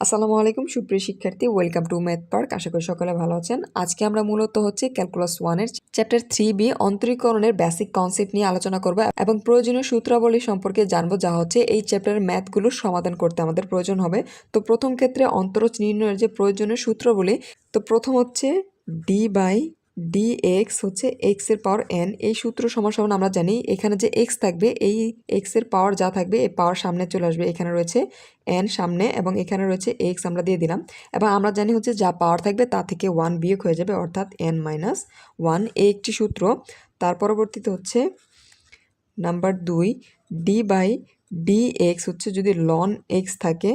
আসসালামু আলাইকুম সুপ্রিয় শিক্ষার্থী, ওয়েলকাম টু ম্যাথ পার্ক। আশা করি সকলে ভালো আছেন। আজকে আমরা মূলত ক্যালকুলাস 1 এর চ্যাপ্টার 3B অন্তরীকরণের বেসিক কনসেপ্ট নিয়ে আলোচনা করব এবং প্রয়োজনীয় সূত্রাবলী সম্পর্কে জানবো, যা এই চ্যাপ্টারের ম্যাথগুলো সমাধান করতে আমাদের প্রয়োজন হবে। তো প্রথম ক্ষেত্রে অন্তরজ নির্ণয়ের যে প্রয়োজনীয় সূত্রগুলি, তো প্রথম হচ্ছে d/dx x এর পাওয়ার n। এই সূত্র সমান আমরা জানি এখানে যে x থাকবে, এই x এর পাওয়ার যা থাকবে এই পাওয়ার সামনে চলে আসবে। এখানে রয়েছে n সামনে এবং এখানে রয়েছে x, আমরা দিয়ে দিলাম। এবং আমরা জানি যা পাওয়ার থাকবে তা থেকে 1 বিয়োগ হয়ে যাবে, অর্থাৎ n-1। এই একটি সূত্র। তার পরবর্তীতে নাম্বার 2, d/dx যদি লন x থাকে,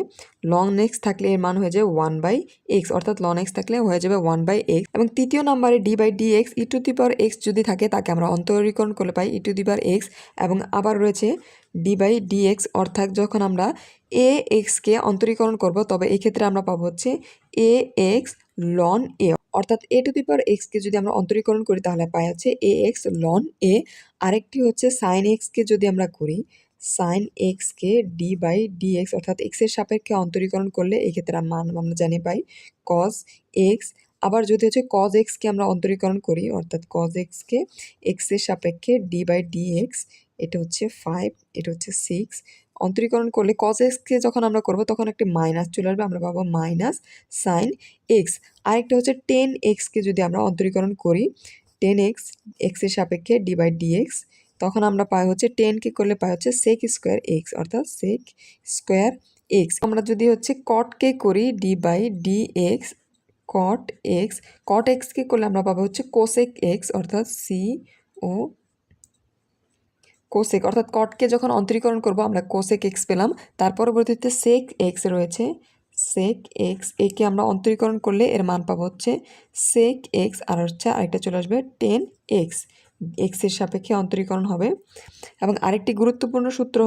লন x থাকলে এর মান হয়ে যাবে 1/x, অর্থাৎ লন x থাকলে হয়ে যাবে 1/x। এবং তৃতীয় নাম্বারে d/dx e⁻x যদি থাকে, তাকে আমরা অন্তরীকরণ করলে পাই e⁻x। এবং আবার রয়েছে d/dx, অর্থাৎ যখন আমরা ax-কে অন্তরীকরণ করব, তবে এক্ষেত্রে আমরা পাবো ax ln a, অর্থাৎ a⁻x-কে যদি আমরা অন্তরীকরণ করি তাহলে পাই ax ln a। আরেকটি sin x-কে যদি আমরা করি, sin x-কে d/dx, অর্থাৎ x এর সাপেক্ষে অন্তরীকরণ করলে এক্ষেত্রে মান আমরা জানি পাই cos x। আবার যদি cos x-কে আমরা অন্তরীকরণ করি, অর্থাৎ cos x-কে x এর সাপেক্ষে d/dx, এটা 5, এটা 6। অন্তরীকরণ করলে cos x-কে যখন আমরা করব তখন একটি মাইনাস চলে আসবে, আমরা পাবো মাইনাস sin x। আরেকটা tan x-কে যদি আমরা অন্তরীকরণ করি, tan x x এর সাপেক্ষে d/dx, তখন আমরা পাই tan-কে করলে পাই sec স্কোয়ার x, অর্থাৎ sec স্কোয়ার x। আমরা যদি cot-কে করি d/dx, cot x, cot x-কে করলে আমরা পাবো cosec x, অর্থাৎ co কোসেক, অর্থাৎ কটকে যখন অন্তরীকরণ করব আমরা কোসেক এক্স পেলাম। তার পরবর্তীতে সেক এক্স রয়েছে, সেক এক্স, একে আমরা অন্তরীকরণ করলে এর মান পাবো সেক এক্স। আর আরেকটা চলে আসবে টেন এক্স, এক্সের সাপেক্ষে অন্তরীকরণ হবে। এবং আরেকটি গুরুত্বপূর্ণ সূত্র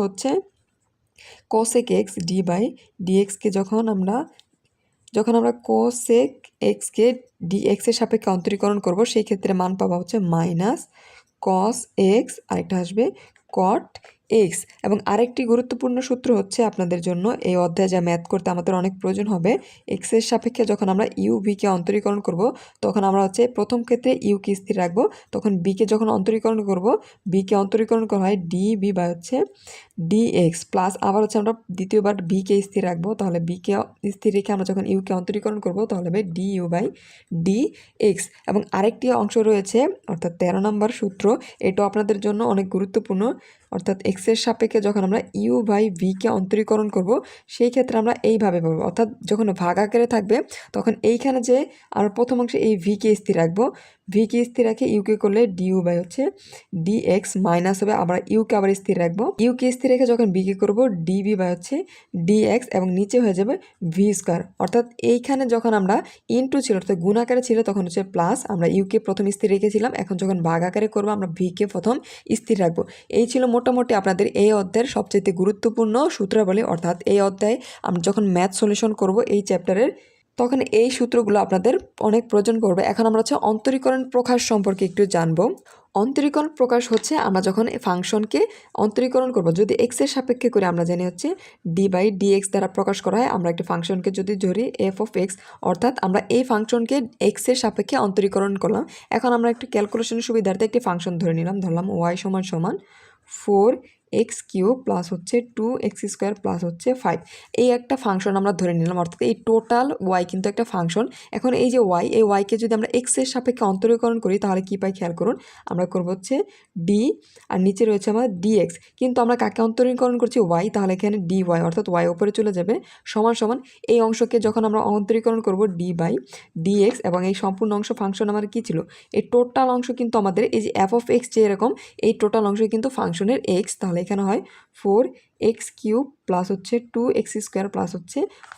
কোসেক এক্স d/dx-কে যখন আমরা কোসেক এক্সকে dx-এর সাপেক্ষে অন্তরীকরণ করব, সেই ক্ষেত্রে মান পাবো মাইনাস cos x, আরেকটা আসবে cot x। এবং আরেকটি গুরুত্বপূর্ণ সূত্র আপনাদের জন্য এই অধ্যায়ে যা ম্যাথ করতে আমাদের অনেক প্রয়োজন হবে, x এর সাপেক্ষে যখন আমরা v-কে অন্তরীকরণ করব, তখন আমরা প্রথম ক্ষেত্রে u-কে স্থির রাখবো, তখন b-কে যখন অন্তরীকরণ করব, b-কে অন্তরীকরণ করা হয় dv বা dx প্লাস আবার আমরা দ্বিতীয়বার b-কে স্থির রাখবো, তাহলে b-কে স্থির রেখে আমরা যখন u-কে অন্তরীকরণ করব তাহলে হবে du/dx। এবং আরেকটি অংশ রয়েছে, অর্থাৎ 13 নম্বর সূত্র, এটাও আপনাদের জন্য অনেক গুরুত্বপূর্ণ। অর্থাৎ x এর সাপেক্ষে যখন আমরা u/v-কে অন্তরীকরণ করব, সেই ক্ষেত্রে আমরা এইভাবে পাবো, অর্থাৎ যখন ভাগ আকারে থাকবে তখন এইখানে যে আমরা প্রথম অংশে এই v-কে স্থির রাখবো, v-কে স্থির রেখে u-কে করলে du/dx মাইনাস হবে, আমরা u-কে আবার স্থির রাখবো, u-কে স্থির রেখে যখন b-কে করবো dv/dx, এবং নিচে হয়ে যাবে v স্কোয়ার। অর্থাৎ এইখানে যখন আমরা ইনটু ছিল, অর্থাৎ গুণ আকারে ছিল, তখন প্লাস, আমরা ইউকে প্রথম স্থির রেখেছিলাম, এখন যখন ভাগ আকারে করবো আমরা v-কে প্রথম স্থির রাখবো। এই ছিল মোটামুটি আপনাদের এই অধ্যায়ের সবচেয়ে গুরুত্বপূর্ণ সূত্রাবলী। অর্থাৎ এই অধ্যায়ে আমরা যখন ম্যাথ সলিউশন করব এই চ্যাপ্টারের, তখন এই সূত্রগুলো আপনাদের অনেক প্রয়োজন পড়বে। এখন আমরা অন্তরীকরণ প্রকাশ সম্পর্কে একটু জানবো। অন্তরীকরণ প্রকাশ আমরা যখন ফাংশনকে অন্তরীকরণ করব, যদি x এর সাপেক্ষে করে, আমরা জানি d/dx দ্বারা প্রকাশ করা হয়। আমরা একটা ফাংশনকে যদি ধরি f(x), অর্থাৎ আমরা এই ফাংশনকে x এর সাপেক্ষে অন্তরীকরণ করলাম। এখন আমরা একটু ক্যালকুলেশনের সুবিধার্থে একটি ফাংশন ধরে নিলাম, ধরলাম y = 4x³ plus 2x² plus 5। এই একটা ফাংশন আমরা ধরে নিলাম, অর্থাৎ এই টোটাল y কিন্তু একটা ফাংশন। এখন এই যে y, এই y-কে যদি আমরা x এর সাপেক্ষে অন্তরীকরণ করি তাহলে কি পাই খেয়াল করুন, আমরা করব d, আর নিচে রয়েছে আমাদের dx। কিন্তু আমরা কাকে অন্তরীকরণ করছি, y, তাহলে এখানে dy, অর্থাৎ y উপরে চলে যাবে, সমান সমান এই অংশকে যখন আমরা অন্তরীকরণ করব d/dx। এবং এই সম্পূর্ণ অংশ ফাংশন আমার কি ছিল, এই টোটাল অংশ কিন্তু আমাদের এই যে f(x) যে এরকম, এই টোটাল অংশ কিন্তু ফাংশনের x, তাহলে এখানে হয় 4x³ প্লাস 2x² প্লাস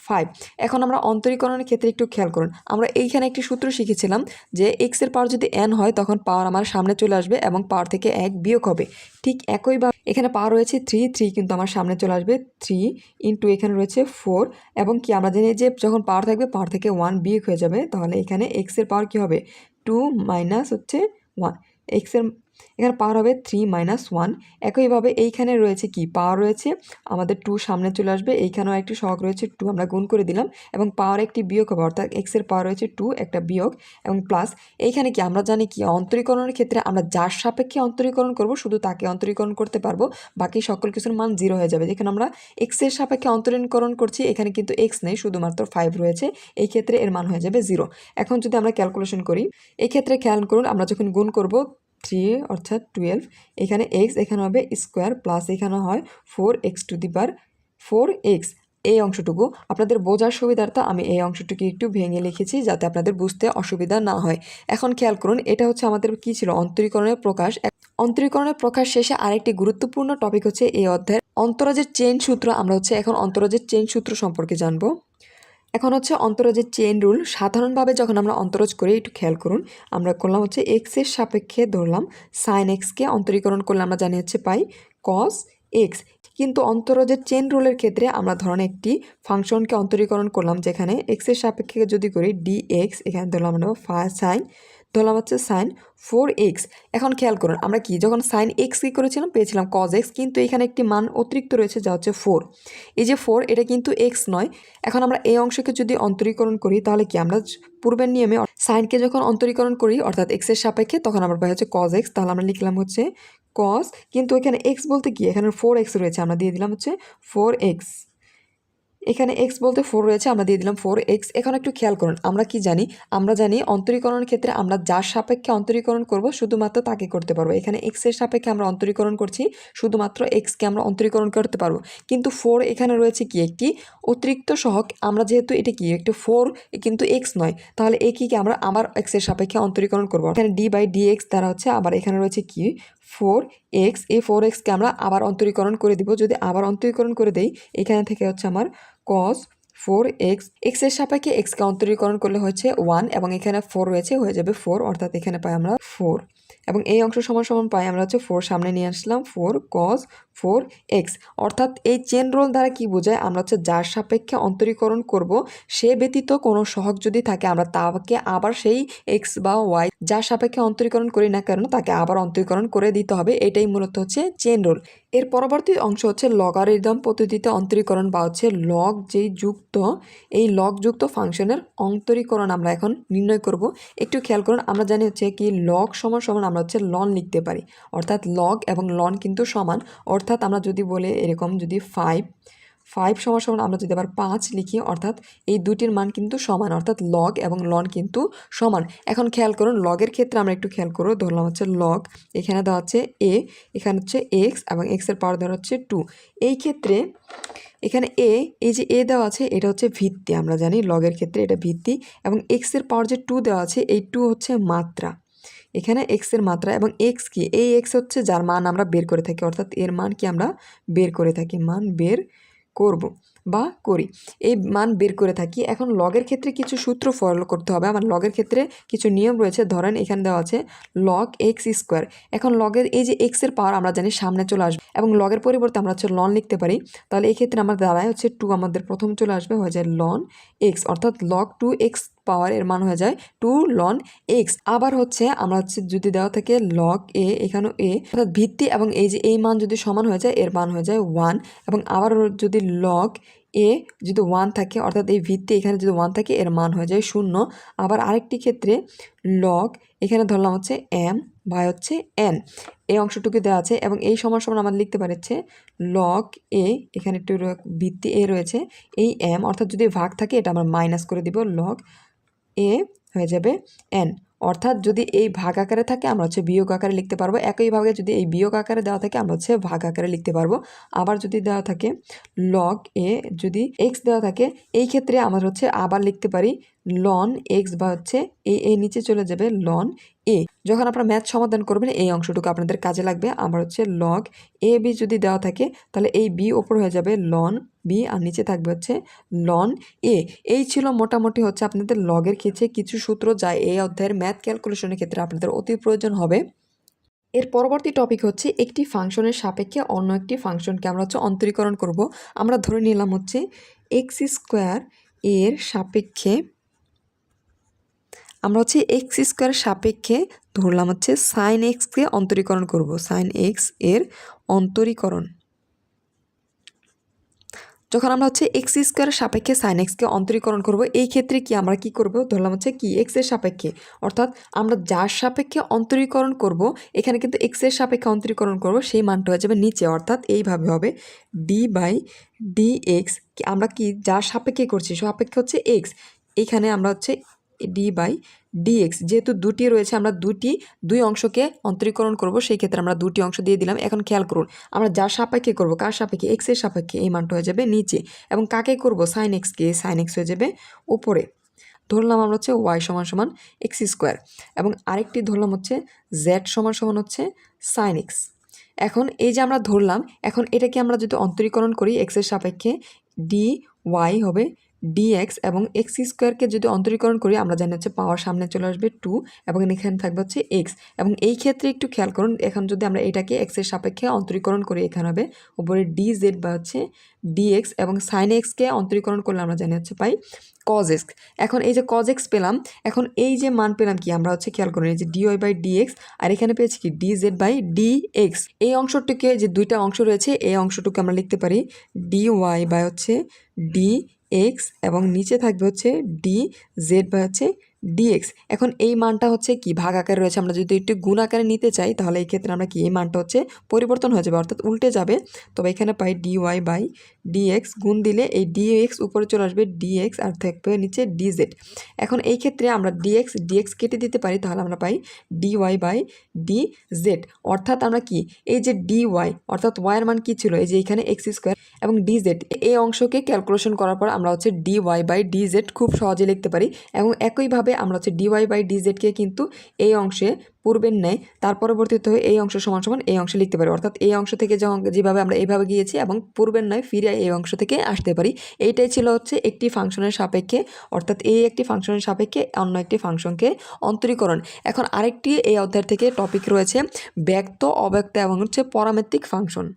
5। এখন আমরা অন্তরীকরণের ক্ষেত্রে একটু খেয়াল করুন, আমরা এইখানে একটি সূত্র শিখেছিলাম যে x এর পাওয়ার যদি n হয় তখন পাওয়ার আমার সামনে চলে আসবে এবং পাওয়ার থেকে 1 বিয়োগ হবে। ঠিক একইভাবে এখানে পাওয়ার রয়েছে 3 কিন্তু আমার সামনে চলে আসবে 3 ইন্টু এখানে রয়েছে 4, এবং কি আমরা জানি যে যখন পাওয়ার থাকবে পাওয়ার থেকে 1 বিয়োগ হয়ে যাবে, তাহলে এখানে x এর পাওয়ার কি হবে 2 মাইনাস 1। x এর এখানে পাওয়ার হবে 3 - 1। একইভাবে এইখানে রয়েছে কি পাওয়ার রয়েছে আমাদের 2 সামনে চলে আসবে, এইখানেও একটি সহগ রয়েছে 2, আমরা গুণ করে দিলাম এবং পাওয়ার একটি বিয়োগ হবে, অর্থাৎ এক্সের পাওয়ার রয়েছে 2 একটা বিয়োগ এবং প্লাস এইখানে কি আমরা জানি কি অন্তরীকরণের ক্ষেত্রে আমরা যার সাপেক্ষে অন্তরীকরণ করব শুধু তাকে অন্তরীকরণ করতে পারবো, বাকি সকল কিছুর মান 0 হয়ে যাবে। যেখানে আমরা এক্সের সাপেক্ষে অন্তরীকরণ করছি এখানে কিন্তু এক্স নেই, শুধুমাত্র 5 রয়েছে, এই ক্ষেত্রে এর মান হয়ে যাবে 0। এখন যদি আমরা ক্যালকুলেশন করি এই ক্ষেত্রে খেয়াল করুন, আমরা যখন গুণ করব 3 অর্থাৎ 12, এখানে এক্স এখানে হবে স্কোয়ার প্লাস এখানে হয় 4x⁴, এই অংশটুকু আপনাদের বোঝার সুবিধার্থে আমি এই অংশটুকু একটু ভেঙে লিখেছি যাতে আপনাদের বুঝতে অসুবিধা না হয়। এখন খেয়াল করুন, এটা হচ্ছে আমাদের কি ছিল অন্তরীকরণের প্রকাশ। অন্তরীকরণের প্রকাশ শেষে আরেকটি গুরুত্বপূর্ণ টপিক হচ্ছে এই অধ্যায়ের অন্তরাজের চেইন সূত্র। আমরা হচ্ছে এখন অন্তরাজের চেইন সূত্র সম্পর্কে জানবো। এখন হচ্ছে অন্তরাজের চেইন রুল। সাধারণভাবে যখন আমরা অন্তরাজ করি একটু খেয়াল করুন, আমরা করলাম হচ্ছে এক্সের সাপেক্ষে ধরলাম সাইন এক্সকে, অন্তরীকরণ করলে আমরা জানি হচ্ছে পাই কস এক্স। কিন্তু অন্তরাজের চেইন রুলের ক্ষেত্রে আমরা ধরেন একটি ফাংশনকে অন্তরীকরণ করলাম, যেখানে এক্সের সাপেক্ষে যদি করি ডিএক্স, এখানে ধরলাম আমরা সাইন, ধরলাম হচ্ছে সাইন 4x। এখন খেয়াল করুন, আমরা কি যখন সাইন এক্স কী করেছিলাম পেয়েছিলাম কজ এক্স, কিন্তু এখানে একটি মান অতিরিক্ত রয়েছে যা হচ্ছে 4। এই যে 4 এটা কিন্তু এক্স নয়। এখন আমরা এই অংশকে যদি অন্তরীকরণ করি তাহলে কি আমরা পূর্বের নিয়মে সাইনকে যখন অন্তরীকরণ করি অর্থাৎ এক্সের সাপেক্ষে তখন আমরা পাই হচ্ছে কজ এক্স, তাহলে আমরা লিখলাম হচ্ছে কজ, কিন্তু এখানে এক্স বলতে কি এখানে 4x রয়েছে, আমরা দিয়ে দিলাম হচ্ছে 4x। এখানে এক্স বলতে 4 রয়েছে, আমরা দিয়ে দিলাম 4x। এখন একটু খেয়াল করুন, আমরা কি জানি, আমরা জানি অন্তরীকরণের ক্ষেত্রে আমরা যার সাপেক্ষে অন্তরীকরণ করব শুধুমাত্র তাকে করতে পারবো। এখানে এক্সের সাপেক্ষে আমরা অন্তরীকরণ করছি, শুধুমাত্র এক্সকে আমরা অন্তরীকরণ করতে পারবো। কিন্তু 4 এখানে রয়েছে কি একটি অতিরিক্ত সহগ, আমরা যেহেতু এটা কি একটু 4 কিন্তু এক্স নয়, তাহলে এ কি আমরা আবার এক্সের সাপেক্ষে অন্তরীকরণ করবো। এখানে d/dx দ্বারা হচ্ছে আবার এখানে রয়েছে কি 4x, এই 4xকে আমরা আবার অন্তরীকরণ করে দিব। যদি আবার অন্তরীকরণ করে দেই এখানে থেকে হচ্ছে আমার cos 4x, এক্সের সাপেক্ষে এক্সকে অন্তরীকরণ করলে হচ্ছে 1 এবং এখানে 4 রয়েছে হয়ে যাবে 4, অর্থাৎ এখানে পাই আমরা 4 এবং এই অংশ সমান সমান পাই আমরা হচ্ছে 4 সামনে নিয়ে আসলাম 4 cos 4x। অর্থাৎ এই চেন রুল দ্বারা কি বোঝায়, আমরা হচ্ছে যার সাপেক্ষে অন্তরীকরণ করব সে ব্যতীত কোনো সহগ যদি থাকে আমরা তাকে আবার সেই এক্স বা ওয়াই যার সাপেক্ষে অন্তরীকরণ করি না কেন তাকে আবার অন্তরীকরণ করে দিতে হবে। এটাই মূলত হচ্ছে চেন রুল। এর পরবর্তী অংশ হচ্ছে লগারিদম পদ্ধতিতে অন্তরীকরণ বা হচ্ছে লগ যেই যুক্ত, এই লগ যুক্ত ফাংশনের অন্তরীকরণ আমরা এখন নির্ণয় করব। একটু খেয়াল করুন, আমরা জানি হচ্ছে কি লগ সমান সমান আমরা হচ্ছে লন লিখতে পারি, অর্থাৎ লগ এবং লন কিন্তু সমান। অর্থাৎ আমরা যদি বলে এরকম যদি 5 সমান সমান আমরা যদি আবার 5 লিখি, অর্থাৎ এই দুটির মান কিন্তু সমান, অর্থাৎ লগ এবং লন কিন্তু সমান। এখন খেয়াল করুন লগের ক্ষেত্রে আমরা একটু খেয়াল করব, ধরলাম হচ্ছে লগ, এখানে দেওয়া হচ্ছে এ, এখানে হচ্ছে এক্স এবং এক্সের পাওয়ার দেওয়া হচ্ছে 2। এই ক্ষেত্রে এখানে এই যে এ দেওয়া আছে এটা হচ্ছে ভিত্তি, আমরা জানি লগের ক্ষেত্রে এটা ভিত্তি, এবং এক্সের পাওয়ার যে 2 দেওয়া আছে এই 2 হচ্ছে মাত্রা, এখানে এক্সের মাত্রা, এবং এক্স কি এই এক্স হচ্ছে যার মান আমরা বের করে থাকি, অর্থাৎ এর মান কি আমরা বের করে থাকি, মান বের করব বা করি, এই মান বের করে থাকি। এখন লগের ক্ষেত্রে কিছু সূত্র ফলো করতে হবে, আমার লগের ক্ষেত্রে কিছু নিয়ম রয়েছে। ধরেন এখানে দেওয়া আছে লগ এক্স স্কোয়ার, এখন লগের এই যে এক্সের পাওয়ার আমরা জানি সামনে চলে আসবে এবং লগের পরিবর্তে আমরা হচ্ছে লন লিখতে পারি, তাহলে এই ক্ষেত্রে আমার দাঁড়ায় হচ্ছে 2 আমাদের প্রথম চলে আসবে, হয়ে যায় লন এক্স, অর্থাৎ লগ 2x পাওয়ার এর মান হয়ে যায় 2 লন এক্স। আবার হচ্ছে আমরা হচ্ছে যদি দেওয়া থাকে লগ এ, এখানেও এ, অর্থাৎ ভিত্তি এবং এই যে এই মান যদি সমান হয়ে যায় এর মান হয়ে যায় 1, এবং আবার যদি লগ এ যদি 1 থাকে অর্থাৎ এই ভিত্তি এখানে যদি 1 থাকে এর মান হয়ে যায় 0। আবার আরেকটি ক্ষেত্রে লগ এখানে ধরলাম হচ্ছে এম বাই হচ্ছে এন, এই অংশটুকু দেওয়া আছে এবং এই সমান সমান আমরা লিখতে পারছে লগ এ, এখানে একটু ভিত্তি এ রয়েছে, এই এম, অর্থাৎ যদি ভাগ থাকে এটা আমরা মাইনাস করে দিব, লগ এ হয়ে যাবে এন, অর্থাৎ যদি এই ভাগ আকারে থাকে আমরা হচ্ছে বিয়োগ আকারে লিখতে পারবো। একইভাবে যদি এই বিয়োগ আকারে দেওয়া থাকে আমরা হচ্ছে ভাগ আকারে লিখতে পারবো। আবার যদি দেওয়া থাকে লগ এ, যদি এক্স দেওয়া থাকে এই ক্ষেত্রে আমরা হচ্ছে আবার লিখতে পারি লন এক্স বা হচ্ছে এই নিচে চলে যাবে লন এ। যখন আপনারা ম্যাথ সমাধান করবেন এই অংশটুকু আপনাদের কাজে লাগবে। আবার হচ্ছে লগ এ বি যদি দেওয়া থাকে তাহলে এই বি ওপর হয়ে যাবে লন বি আর নিচে থাকবে হচ্ছে লন এ। এই ছিল মোটামুটি হচ্ছে আপনাদের লগের ক্ষেত্রে কিছু সূত্র যা এই অধ্যায়ের ম্যাথ ক্যালকুলেশনের ক্ষেত্রে আপনাদের অতি প্রয়োজন হবে। এর পরবর্তী টপিক হচ্ছে একটি ফাংশনের সাপেক্ষে অন্য একটি ফাংশনকে আমরা হচ্ছে অন্তরীকরণ করব। আমরা ধরে নিলাম হচ্ছে এক্স স্কোয়ার এর সাপেক্ষে আমরা হচ্ছে এক্স স্কোয়ার সাপেক্ষে ধরলাম হচ্ছে সাইন এক্সকে অন্তরীকরণ করব, সাইন এক্স এর অন্তরীকরণ। যখন আমরা হচ্ছে এক্স স্কোয়ারের সাপেক্ষে সাইন এক্সকে অন্তরীকরণ করব, এই ক্ষেত্রে কি আমরা কি করব, ধরলাম হচ্ছে কি এক্সের সাপেক্ষে, অর্থাৎ আমরা যার সাপেক্ষে অন্তরীকরণ করব, এখানে কিন্তু এক্সের সাপেক্ষে অন্তরীকরণ করব, সেই মানটা হয়ে যাবে নিচে, অর্থাৎ এইভাবে হবে d/dx। আমরা কি যার সাপেক্ষে করছি, সাপেক্ষে হচ্ছে এক্স, এইখানে আমরা হচ্ছে d/dx, যেহেতু দুটি রয়েছে আমরা দুই অংশকে অন্তরীকরণ করব, সেই ক্ষেত্রে আমরা দুটি অংশ দিয়ে দিলাম। এখন খেয়াল করুন, আমরা যার সাপেক্ষে করব, কার সাপেক্ষে, এক্স এর সাপেক্ষে, এই মানটা হয়ে যাবে নিচে, এবং কাকে করব, সাইন এক্সকে, সাইন এক্স হয়ে যাবে উপরে। ধরলাম আমরা হচ্ছে ওয়াই সমান সমান এক্স স্কোয়ার, এবং আরেকটি ধরলাম হচ্ছে জেড সমান সমান হচ্ছে সাইন এক্স। এখন এই যে আমরা ধরলাম, এখন এটাকে আমরা যদি অন্তরীকরণ করি এক্সের সাপেক্ষে, ডি ওয়াই হবে ডিএক্স, এবং এক্স স্কোয়ারকে যদি অন্তরীকরণ করি আমরা জানি হচ্ছে পাওয়ার সামনে চলে আসবে 2, এবং এখানে থাকবে হচ্ছে এক্স। এবং এই ক্ষেত্রে একটু খেয়াল করুন, এখন যদি আমরা এটাকে এক্সের সাপেক্ষে অন্তরীকরণ করি, এখানে হবে উপরে ডিজেড বা হচ্ছে ডিএক্স, এবং সাইন এক্সকে অন্তরীকরণ করলে আমরা জানি হচ্ছে পাই কজ এক্স। এখন এই যে কজ এক্স পেলাম, এখন এই যে মান পেলাম কি, আমরা হচ্ছে খেয়াল করুন এই যে dy/dx, আর এখানে পেয়েছি কি dz/dx। এই অংশটিকে, যে দুইটা অংশ রয়েছে, এই অংশটুকু আমরা লিখতে পারি dy বা হচ্ছে dx, এবং নিচে থাকবে হচ্ছে dz বা হচ্ছে dx। এখন এই মানটা হচ্ছে কি ভাগ আকারে রয়েছে, আমরা যদি একটু গুণ আকারে নিতে চাই তাহলে এই ক্ষেত্রে আমরা কি এই মানটা হচ্ছে পরিবর্তন হয়ে যাবে, অর্থাৎ উল্টে যাবে। তবে এখানে পাই dy/dx, গুণ দিলে এই dx উপরে চলে আসবে dx, আর থাকবে নিচে dz। এখন এই ক্ষেত্রে আমরা dx কেটে দিতে পারি, তাহলে আমরা পাই dy/dz, অর্থাৎ আমরা কি এই যে dy, অর্থাৎ y এর মান কি ছিল, এই যে এখানে এক্স স্কোয়ার এবং dz, এই অংশকে ক্যালকুলেশন করার পর আমরা হচ্ছে dy/dz খুব সহজে লিখতে পারি। এবং একইভাবে আমরা হচ্ছে dy/dz-কে কিন্তু এই অংশে পূর্বের ন্যায় তার পরবর্তীতে হয়ে এই অংশ সমান সমান এই অংশে লিখতে পারি, অর্থাৎ এই অংশ থেকে যেভাবে আমরা এইভাবে গিয়েছি এবং পূর্বের ন্যায় ফিরে এই অংশ থেকে আসতে পারি। এইটাই ছিল হচ্ছে একটি ফাংশনের সাপেক্ষে, অর্থাৎ এই একটি ফাংশনের সাপেক্ষে অন্য একটি ফাংশনকে অন্তরীকরণ। এখন আরেকটি এই অধ্যায় থেকে টপিক রয়েছে ব্যক্ত, অব্যক্ত এবং হচ্ছে পরামেত্রিক ফাংশন।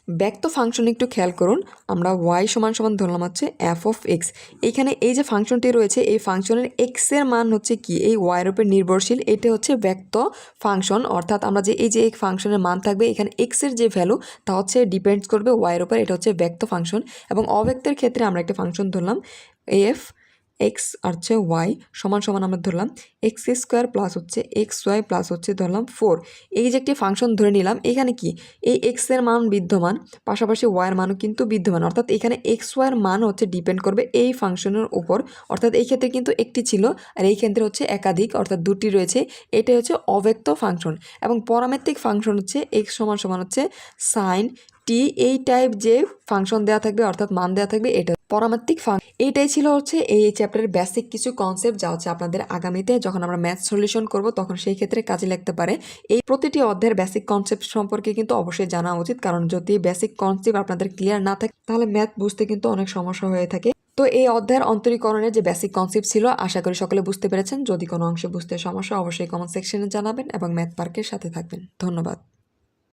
ব্যক্ত ফাংশন একটু খেয়াল করুন, আমরা y সমান সমান ধরলাম হচ্ছে f(x). এইখানে এই যে ফাংশনটি রয়েছে, এই ফাংশনের x এর মান হচ্ছে কি এই y এর উপর নির্ভরশীল, এটা হচ্ছে ব্যক্ত ফাংশন। অর্থাৎ আমরা যে এই যে এই ফাংশনের মান থাকবে, এখানে x এর যে ভ্যালু তা হচ্ছে ডিপেন্ডস করবে y এর উপর, এটা হচ্ছে ব্যক্ত ফাংশন। এবং অব্যক্তের ক্ষেত্রে আমরা একটা ফাংশন ধরলাম f(x) আর হচ্ছে y সমান সমান আমরা ধরলাম এক্স স্কোয়ার প্লাস হচ্ছে xy প্লাস হচ্ছে ধরলাম 4। এই যে একটি ফাংশন ধরে নিলাম, এখানে কি এই এক্স এর মান বিদ্যমান, পাশাপাশি ওয়াই এর মানও কিন্তু বিদ্যমান, অর্থাৎ এখানে এক্স ওয়াই এর মান হচ্ছে ডিপেন্ড করবে এই ফাংশনের উপর। অর্থাৎ এই ক্ষেত্রে কিন্তু একটি ছিল, আর এই ক্ষেত্রে হচ্ছে একাধিক, অর্থাৎ দুটি রয়েছে। এটাই হচ্ছে অব্যক্ত ফাংশন। এবং পরামেত্রিক ফাংশন হচ্ছে এক্স সমান সমান হচ্ছে সাইন টি, এই টাইপ যে ফাংশন দেওয়া থাকবে, অর্থাৎ মান দেওয়া থাকবে, এটা পরামাত্রিক ফাংশন। এইটাই ছিল হচ্ছে এই চ্যাপ্টারের বেসিক কিছু কনসেপ্ট, যা হচ্ছে আপনাদের আগামীতে যখন আমরা ম্যাথ সলিউশন করব তখন সেই ক্ষেত্রে কাজে লাগতে পারে। এই প্রতিটি অধ্যায়ের বেসিক কনসেপ্ট সম্পর্কে কিন্তু অবশ্যই জানা উচিত, কারণ যদি বেসিক কনসেপ্ট আপনাদের ক্লিয়ার না থাকে তাহলে ম্যাথ বুঝতে কিন্তু অনেক সমস্যা হয়ে থাকে। তো এই অধ্যায়ের অন্তরীকরণের যে বেসিক কনসেপ্ট ছিল, আশা করি সকলে বুঝতে পেরেছেন। যদি কোনো অংশে বুঝতে সমস্যা অবশ্যই কমেন্ট সেকশনে জানাবেন এবং ম্যাথ পার্কের সাথে থাকবেন। ধন্যবাদ।